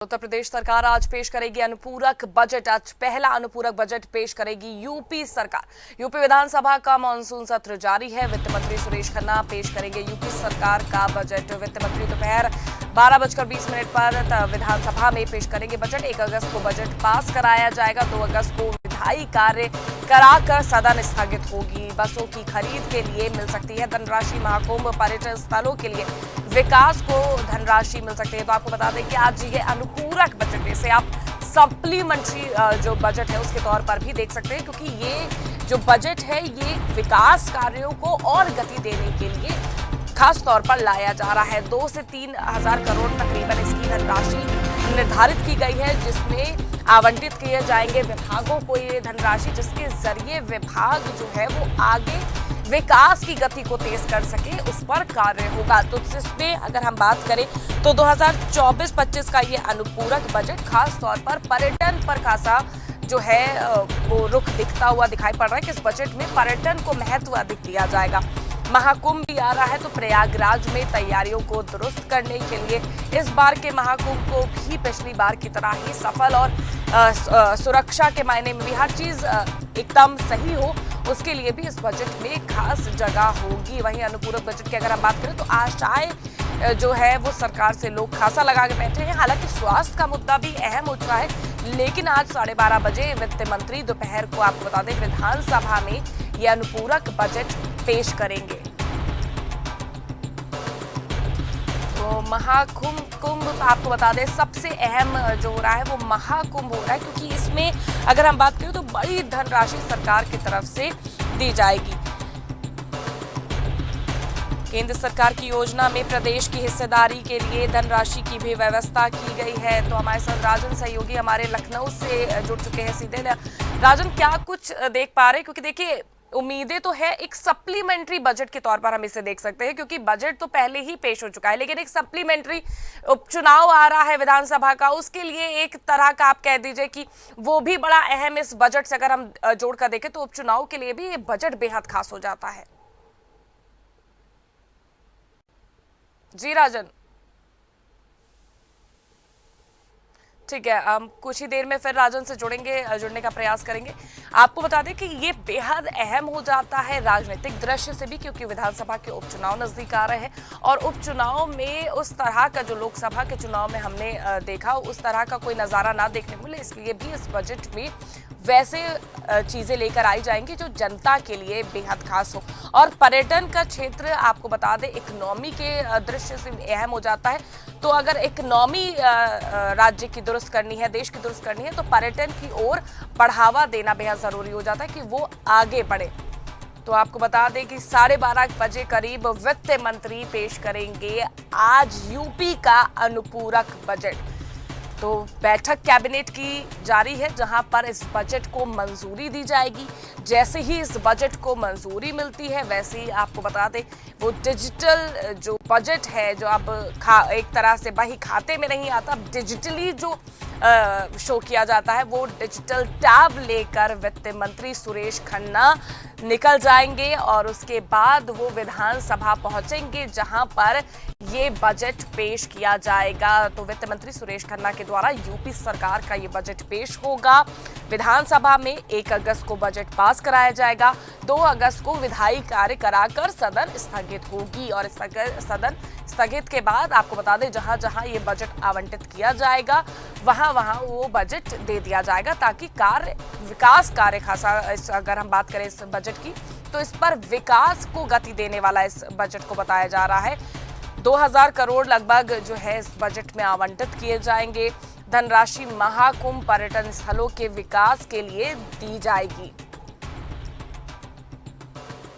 उत्तर प्रदेश सरकार आज पेश करेगी अनुपूरक बजट। आज पहला अनुपूरक बजट पेश करेगी यूपी सरकार। यूपी विधानसभा का मानसून सत्र जारी है। वित्त मंत्री सुरेश खन्ना पेश करेंगे यूपी सरकार का बजट। वित्त मंत्री दोपहर 12:20 पर विधानसभा में पेश करेंगे बजट। 1 अगस्त को बजट पास कराया जाएगा। 2 अगस्त को विधायी कार्य कराकर सदन स्थगित होगी। बसों की खरीद के लिए मिल सकती है धनराशि। महाकुंभ पर्यटन स्थलों के लिए विकास को धनराशि मिल सकती है। तो आपको बता दें कि आज ये अनुपूरक बजट, इसे आप सप्लीमेंट्री जो बजट है उसके तौर पर भी देख सकते हैं, क्योंकि ये जो बजट है ये विकास कार्यों को और गति देने के लिए खास तौर पर लाया जा रहा है। 2 से 3 हजार करोड़ तकरीबन इसकी धनराशि निर्धारित की गई है, जिसमें आवंटित किए जाएंगे विभागों को ये धनराशि, जिसके जरिए विभाग जो है वो आगे विकास की गति को तेज कर सके, उस पर कार्य होगा। तो इसमें अगर हम बात करें तो 2024-25 का ये अनुपूरक बजट खास तौर पर पर्यटन पर खासा जो है वो रुख दिखता हुआ दिखाई पड़ रहा है कि इस बजट में पर्यटन को महत्व अधिक दिया जाएगा। महाकुंभ भी आ रहा है, तो प्रयागराज में तैयारियों को दुरुस्त करने के लिए इस बार के महाकुंभ को भी पिछली बार की तरह ही सफल और सुरक्षा के मायने में भी हर चीज एकदम सही हो, उसके लिए भी इस बजट में खास जगह होगी। वहीं अनुपूरक बजट की अगर हम बात करें तो आशाएं जो है वो सरकार से लोग खासा लगा के बैठे हैं। हालांकि स्वास्थ्य का मुद्दा भी अहम उठ रहा है, लेकिन आज 12:30 बजे वित्त मंत्री दोपहर को आपको बता दें विधानसभा में ये अनुपूरक बजट पेश करेंगे। तो महाकुंभ आपको बता दें सबसे अहम जो हो रहा है वो महाकुंभ हो रहा है, क्योंकि इसमें अगर हम बात करें तो बड़ी धनराशि सरकार की तरफ से दी जाएगी। केंद्र सरकार की योजना में प्रदेश की हिस्सेदारी के लिए धनराशि की भी व्यवस्था की गई है। तो हमारे साथ राजन सहयोगी हमारे लखनऊ से जुड़ चुके हैं सीधे। राजन, क्या कुछ देख पा रहे हैं? क्योंकि देखिए उम्मीदें तो है एक सप्लीमेंट्री बजट के तौर पर हम इसे देख सकते हैं, क्योंकि बजट तो पहले ही पेश हो चुका है, लेकिन एक सप्लीमेंट्री उपचुनाव आ रहा है विधानसभा का, उसके लिए एक तरह का आप कह दीजिए कि वो भी बड़ा अहम इस बजट से अगर हम जोड़कर देखें तो उपचुनाव के लिए भी ये बजट बेहद खास हो जाता है। जी राजन, ठीक है, हम कुछ ही देर में फिर राजन से जुड़ने का प्रयास करेंगे। आपको बता दें कि ये बेहद अहम हो जाता है राजनीतिक दृश्य से भी, क्योंकि विधानसभा के उपचुनाव नजदीक आ रहे हैं और उपचुनाव में उस तरह का जो लोकसभा के चुनाव में हमने देखा उस तरह का कोई नज़ारा ना देखने को मिले, इसलिए भी इस बजट में वैसे चीजें लेकर आई जाएंगी जो जनता के लिए बेहद खास हो। और पर्यटन का क्षेत्र आपको बता दें इकोनॉमी के दृश्य से अहम हो जाता है। तो अगर इकोनॉमी राज्य की दुरुस्त करनी है, देश की दुरुस्त करनी है, तो पर्यटन की ओर बढ़ावा देना बेहद जरूरी हो जाता है कि वो आगे बढ़े। तो आपको बता दें कि 12:30 बजे करीब वित्त मंत्री पेश करेंगे आज यूपी का अनुपूरक बजट। तो बैठक कैबिनेट की जारी है, जहां पर इस बजट को मंजूरी दी जाएगी। जैसे ही इस बजट को मंजूरी मिलती है वैसे ही आपको बता दें वो डिजिटल जो बजट है, जो अब एक तरह से बही खाते में नहीं आता, डिजिटली जो शो किया जाता है, वो डिजिटल टैब लेकर वित्त मंत्री सुरेश खन्ना निकल जाएंगे और उसके बाद वो विधानसभा पहुंचेंगे, जहां पर ये बजट पेश किया जाएगा। तो वित्त मंत्री सुरेश खन्ना के द्वारा यूपी सरकार का ये बजट पेश होगा विधानसभा में। 1 अगस्त को बजट पास कराया जाएगा। 2 अगस्त को विधायी कार्य कराकर सदन स्थगित होगी और सदन स्थगित के बाद आपको बता दें जहां जहां ये बजट आवंटित किया जाएगा वहां वो बजट दे दिया जाएगा, ताकि विकास कार्य खासा, अगर हम बात करें इस बजट की तो इस पर विकास को गति देने वाला इस बजट को बताया जा रहा है। 2000 करोड़ लगभग जो है इस बजट में आवंटित किए जाएंगे। धनराशि महाकुंभ पर्यटन स्थलों के विकास के लिए दी जाएगी।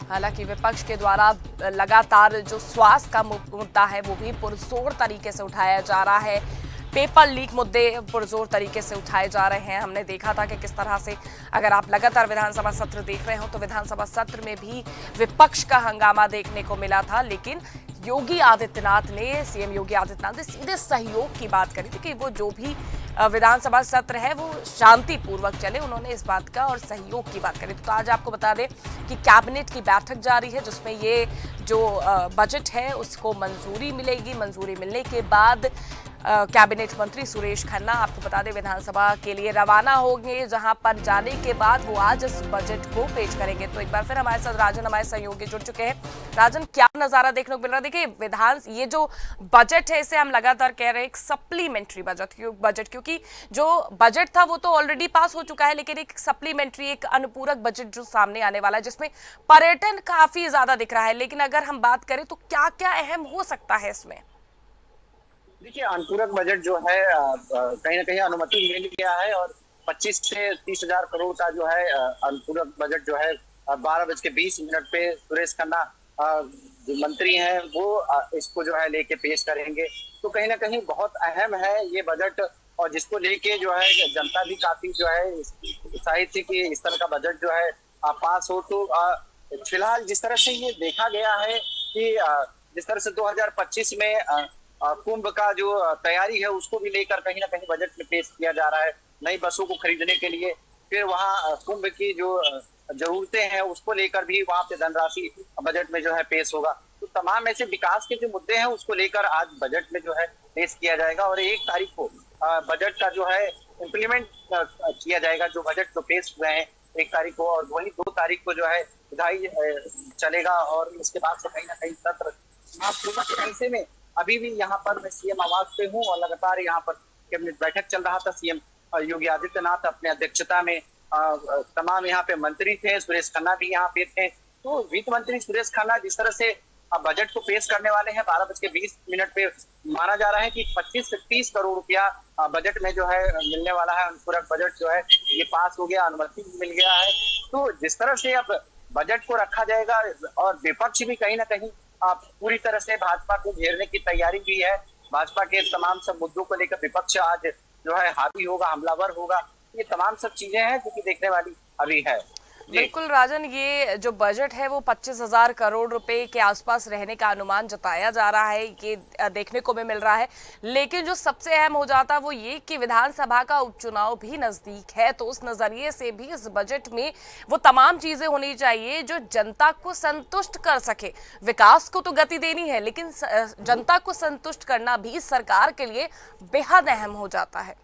हालांकि विपक्ष के द्वारा लगातार जो स्वास्थ्य का मुद्दा है वो भी पुरजोर तरीके से उठाया जा रहा है। पेपर लीक मुद्दे पुरजोर तरीके से उठाए जा रहे हैं। हमने देखा था कि किस तरह से अगर आप लगातार विधानसभा सत्र देख रहे हो तो विधानसभा सत्र में भी विपक्ष का हंगामा देखने को मिला था, लेकिन योगी आदित्यनाथ ने, सीएम योगी आदित्यनाथ ने सीधे सहयोग की बात करी थी कि वो जो भी विधानसभा सत्र है वो शांतिपूर्वक चले। उन्होंने इस बात का और सहयोग की बात करी। तो आज आपको बता दें कि कैबिनेट की बैठक जारी है, जिसमें ये जो बजट है उसको मंजूरी मिलेगी। मंजूरी मिलने के बाद कैबिनेट मंत्री सुरेश खन्ना आपको बता दें विधानसभा के लिए रवाना होंगे, जहां पर जाने के बाद वो आज इस बजट को पेश करेंगे। तो एक बार फिर हमारे साथ राजन, हमारे सहयोगी जुड़ चुके हैं। राजन, क्या नजारा देखने को मिल रहा है? देखिए ये जो बजट है इसे हम लगातार कह रहे हैं एक सप्लीमेंट्री बजट, क्योंकि जो बजट था वो तो ऑलरेडी पास हो चुका है, लेकिन एक सप्लीमेंट्री, एक अनुपूरक बजट जो सामने आने वाला है जिसमें पर्यटन काफी ज्यादा दिख रहा है। लेकिन अगर हम बात करें तो क्या क्या अहम हो सकता है इसमें? देखिए, अनुपूरक बजट जो है कहीं ना कहीं अनुमति मिल गया है और 25 से 30 हजार करोड़ का जो है अनुपूरक बजट जो है 12:20 पे सुरेश खन्ना जो मंत्री हैं वो इसको जो है लेके पेश करेंगे। तो कहीं ना कहीं बहुत अहम है ये बजट, और जिसको लेके जो है जनता भी काफी जो है उत्साहित थी कि इस तरह का बजट जो है पास हो। तो फिलहाल जिस तरह से ये देखा गया है कि जिस तरह से 2025 में कुंभ का जो तैयारी है उसको भी लेकर कहीं ना कहीं बजट में पेश किया जा रहा है। नई बसों को खरीदने के लिए, फिर वहाँ कुंभ की जो जरूरतें हैं उसको लेकर भी वहाँ पे धनराशि बजट में जो है पेश होगा। तो तमाम ऐसे विकास के जो मुद्दे हैं उसको लेकर आज बजट में जो है पेश किया जाएगा और 1 तारीख को बजट का जो है इम्प्लीमेंट किया जाएगा। जो बजट जो पेश हुए हैं 1 तारीख को, और वही 2 तारीख को जो है विधायी चलेगा और इसके बाद से कहीं ना कहीं सत्र समाप्त होगा। ऐसे में अभी भी यहाँ पर मैं सीएम आवास पे हूँ और लगातार यहाँ पर कैबिनेट बैठक चल रहा था। सीएम योगी आदित्यनाथ अपने अध्यक्षता में तमाम यहाँ पे मंत्री थे, सुरेश खन्ना भी यहाँ पे थे। तो वित्त मंत्री सुरेश खन्ना जिस तरह से बजट को पेश करने वाले हैं 12:20 पे, माना जा रहा है कि 25 से 30 करोड़ रुपया बजट में जो है मिलने वाला है। अनुपूरक बजट जो है ये पास हो गया, अनुमति मिल गया है। तो जिस तरह से अब बजट को रखा जाएगा और विपक्ष भी कहीं ना कहीं पूरी तरह से भाजपा को घेरने की तैयारी भी है। भाजपा के तमाम सब मुद्दों को लेकर विपक्ष आज जो है हावी होगा, हमलावर होगा। ये तमाम सब चीजें हैं जो कि देखने वाली अभी है। बिल्कुल राजन, ये जो बजट है वो 25,000 करोड़ रुपए के आसपास रहने का अनुमान जताया जा रहा है, ये देखने को भी मिल रहा है। लेकिन जो सबसे अहम हो जाता है वो ये कि विधानसभा का उपचुनाव भी नजदीक है, तो उस नजरिए से भी इस बजट में वो तमाम चीजें होनी चाहिए जो जनता को संतुष्ट कर सके। विकास को तो गति देनी है, लेकिन जनता को संतुष्ट करना भी सरकार के लिए बेहद अहम हो जाता है।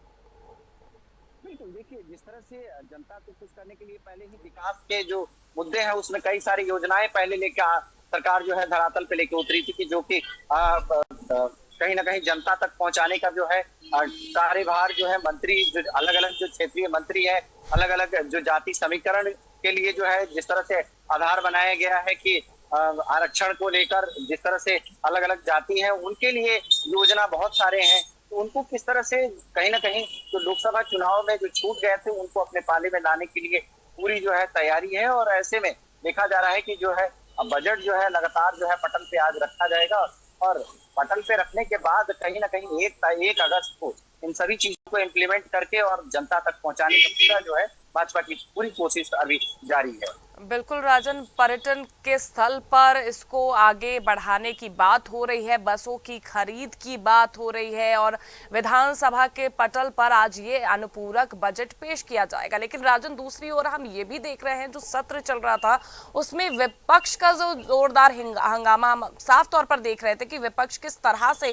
बिल्कुल, देखिए जिस तरह से जनता को खुश करने के लिए पहले ही विकास के जो मुद्दे हैं उसमें कई सारी योजनाएं पहले लेके सरकार जो है धरातल पे लेके उतरी थी कि जो कि कहीं ना कहीं जनता तक पहुंचाने का जो है कार्यभार जो है मंत्री, जो अलग अलग जो क्षेत्रीय मंत्री है, अलग अलग जो जाति समीकरण के लिए जो है जिस तरह से आधार बनाया गया है कि आरक्षण को लेकर जिस तरह से अलग अलग जाति है उनके लिए योजना बहुत सारे हैं। तो उनको किस तरह से कहीं ना कहीं जो लोकसभा चुनाव में जो छूट गए थे उनको अपने पाले में लाने के लिए पूरी जो है तैयारी है। और ऐसे में देखा जा रहा है कि जो है बजट जो है लगातार जो है पटल पे आज रखा जाएगा और पटल पे रखने के बाद कहीं ना कहीं 1 अगस्त को इन सभी चीजों को इम्प्लीमेंट करके और जनता तक पहुंचाने का पूरा जो है भाजपा की पूरी कोशिश अभी जारी है। बिल्कुल राजन, पर्यटन के स्थल पर इसको आगे बढ़ाने की बात हो रही है, बसों की खरीद की बात हो रही है और विधानसभा के पटल पर आज ये अनुपूरक बजट पेश किया जाएगा। लेकिन राजन, दूसरी ओर हम ये भी देख रहे हैं जो सत्र चल रहा था उसमें विपक्ष का जो जोरदार हंगामा, हम साफ तौर पर देख रहे थे कि विपक्ष किस तरह से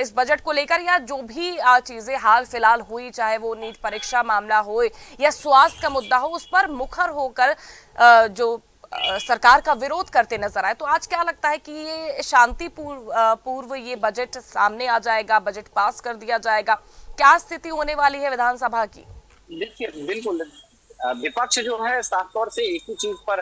इस बजट को लेकर या जो भी चीजें हाल फिलहाल हुई, चाहे वो नीट परीक्षा मामला हो या स्वास्थ्य का मुद्दा हो, उस पर मुखर होकर जो सरकार का विरोध करते नजर आए। तो आज क्या लगता है कि ये शांति पूर्व ये बजट सामने आ जाएगा, बजट पास कर दिया जाएगा? क्या स्थिति होने वाली है विधानसभा की? देखिए, बिल्कुल विपक्ष जो है साफ तौर से एक ही चीज पर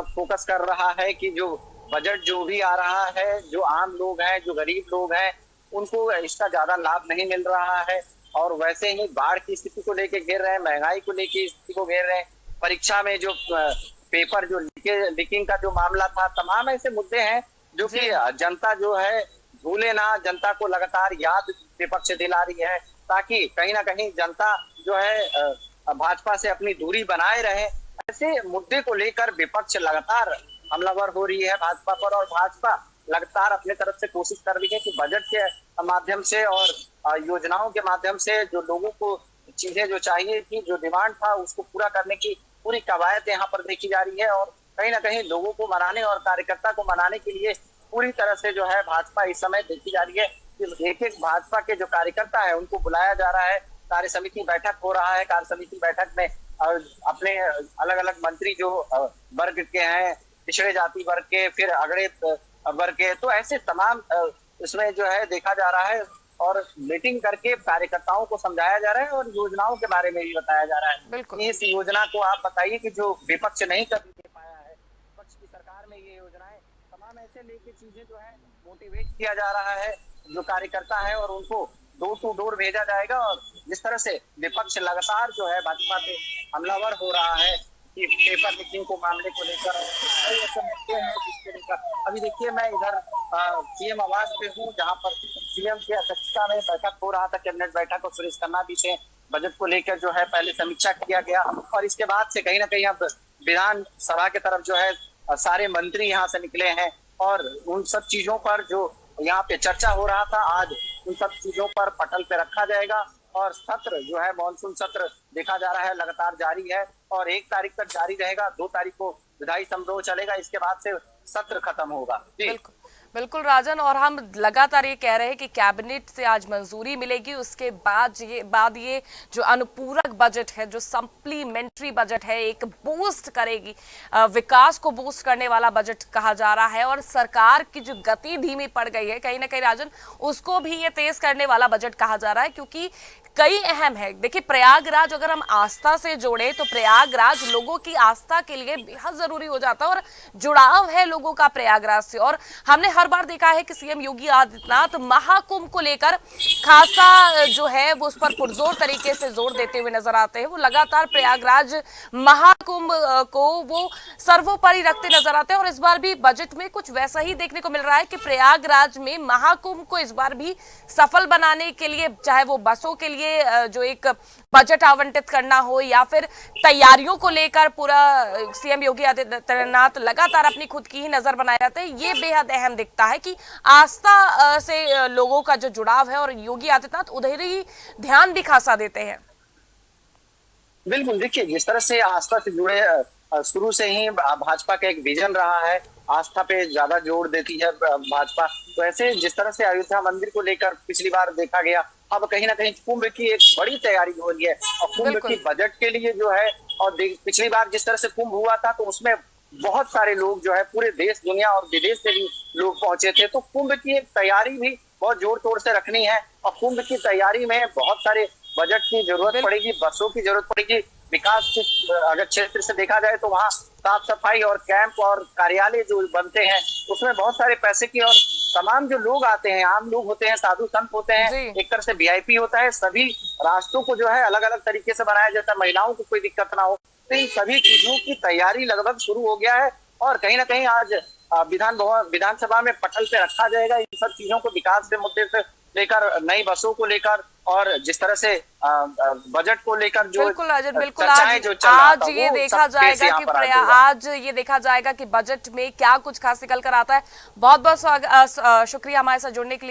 फोकस कर रहा है कि जो बजट जो भी आ रहा है, जो आम लोग हैं, जो गरीब लोग हैं, उनको इसका ज्यादा लाभ नहीं मिल रहा है। और वैसे ही बाढ़ की स्थिति को लेके घेर रहे हैं, महंगाई को लेके स्थिति को घेर रहे हैं, परीक्षा में जो पेपर जो लीकिंग का जो मामला था, तमाम ऐसे मुद्दे हैं जो कि जनता जो है भूले ना, जनता को लगातार याद विपक्ष दिला रही है ताकि कहीं ना कहीं जनता जो है भाजपा से अपनी दूरी बनाए रहे। ऐसे मुद्दे को लेकर विपक्ष लगातार हमलावर हो रही है भाजपा पर और भाजपा लगातार अपने तरफ से कोशिश कर रही है कि बजट के माध्यम से और योजनाओं के माध्यम से जो लोगों को चीजें जो चाहिए थी, जो डिमांड था, उसको पूरा करने की पूरी कवायद यहाँ पर देखी जा रही है। और कहीं ना कहीं लोगों को मनाने और कार्यकर्ता को मनाने के लिए पूरी तरह से जो है भाजपा इस समय देखी जा रही है। एक एक भाजपा के जो कार्यकर्ता है उनको बुलाया जा रहा है, कार्य समिति बैठक हो रहा है। कार्य समिति बैठक में अपने अलग अलग मंत्री जो वर्ग के हैं, पिछड़े जाति वर्ग के, फिर अगड़े वर्ग के, तो ऐसे तमाम इसमें जो है देखा जा रहा है और मीटिंग करके कार्यकर्ताओं को समझाया जा रहा है और योजनाओं के बारे में भी बताया जा रहा है। बिल्कुल। इस योजना को आप बताइए कि जो विपक्ष नहीं कभी दे पाया है, विपक्ष की सरकार में ये योजनाएं तमाम ऐसे लेके चीजें जो है मोटिवेट किया जा रहा है जो कार्यकर्ता है और उनको डोर टू डोर भेजा जाएगा। और जिस तरह से विपक्ष लगातार जो है भाजपा पे हमलावर हो रहा है कि पेपर लीकिंग को मामले को लेकर कई ऐसे मुद्दे हैं जिसके लेकर अभी देखिए मैं इधर सीएम आवास पे हूँ जहाँ पर सीएम की अध्यक्षता में बैठक हो रहा था, कैबिनेट बैठक, और सुरेश खन्ना भी से बजट को लेकर जो है पहले समीक्षा किया गया और इसके बाद से कहीं ना कहीं अब विधानसभा की तरफ जो है सारे मंत्री यहाँ से निकले हैं और उन सब चीजों पर जो यहाँ पे चर्चा हो रहा था आज उन सब चीजों पर पटल पे रखा जाएगा। और सत्र जो है मानसून सत्र देखा जा रहा है लगातार जारी है और 1 तारीख तक जारी रहेगा, 2 तारीख को विधायी समारोह चलेगा, इसके बाद से सत्र खत्म होगा। बिल्कुल बिल्कुल राजन, और हम लगातार ये कह रहे हैं कि कैबिनेट से आज मंजूरी मिलेगी, उसके बाद ये जो अनुपूरक बजट है, जो सप्लीमेंट्री बजट है, एक बूस्ट करेगी, विकास को बूस्ट करने वाला बजट कहा जा रहा है। और सरकार की जो गति धीमी पड़ गई है कहीं ना कहीं राजन, उसको भी ये तेज करने वाला बजट कहा जा रहा है, क्योंकि कई अहम है। देखिए प्रयागराज अगर हम आस्था से जोड़े तो प्रयागराज लोगों की आस्था के लिए बेहद जरूरी हो जाता है और जुड़ाव है लोगों का प्रयागराज से। और हमने हर बार देखा है कि सीएम योगी आदित्यनाथ महाकुंभ को लेकर खासा जो है वो उस पर पुरजोर तरीके से जोर देते हुए नजर आते हैं। वो लगातार प्रयागराज महाकुंभ को वो सर्वोपरि रखते नजर आते हैं और इस बार भी बजट में कुछ वैसा ही देखने को मिल रहा है कि प्रयागराज में महाकुंभ को इस बार भी सफल बनाने के लिए, चाहे वो बसों के लिए जो एक बजट आवंटित करना हो या फिर तैयारियों को लेकर, पूरा सीएम योगी आदित्यनाथ लगातार अपनी खुद की ही नजर बनाए जाते हैं। ये बेहद अहम दिखता है कि आस्था से लोगों का जो जुड़ाव है और योगी आदित्यनाथ उधर ही ध्यान भी खासा देते हैं। बिल्कुल, देखिए जिस तरह से आस्था से जुड़े शुरू से ही भाजपा का एक विजन रहा है, आस्था पे ज्यादा जोर देती है भाजपा, तो ऐसे जिस तरह से अयोध्या मंदिर को लेकर पिछली बार देखा गया, अब कहीं ना कहीं कुंभ की एक बड़ी तैयारी हो रही है और कुंभ की बजट के लिए जो है, और पिछली बार जिस तरह से कुंभ हुआ था तो उसमें बहुत सारे लोग जो है पूरे देश दुनिया और विदेश से भी लोग पहुंचे थे, तो कुंभ की एक तैयारी भी बहुत जोर तोड़ से रखनी है और कुंभ की तैयारी में बहुत सारे बजट की जरूरत पड़ेगी, बसों की जरूरत पड़ेगी। विकास के अगर क्षेत्र से देखा जाए तो वहाँ साफ सफाई और कैंप और कार्यालय जो बनते हैं उसमें बहुत सारे पैसे की, और तमाम जो लोग आते हैं, आम लोग होते हैं, साधु संत होते हैं, एक तरह से वीआईपी होता है, सभी रास्तों को जो है अलग अलग तरीके से बनाया जाता है, महिलाओं को कोई दिक्कत ना हो, तो इन सभी चीजों की तैयारी लगभग शुरू हो गया है और कहीं ना कहीं आज विधानसभा में पटल पे रखा जाएगा इन सब चीजों को, विकास के मुद्दे से लेकर नई बसों को लेकर और जिस तरह से बजट को लेकर जो बिल्कुल आज ये देखा जाएगा कि आज ये देखा जाएगा कि बजट में क्या कुछ खास निकल कर आता है। बहुत बहुत शुक्रिया हमारे साथ जुड़ने के लिए।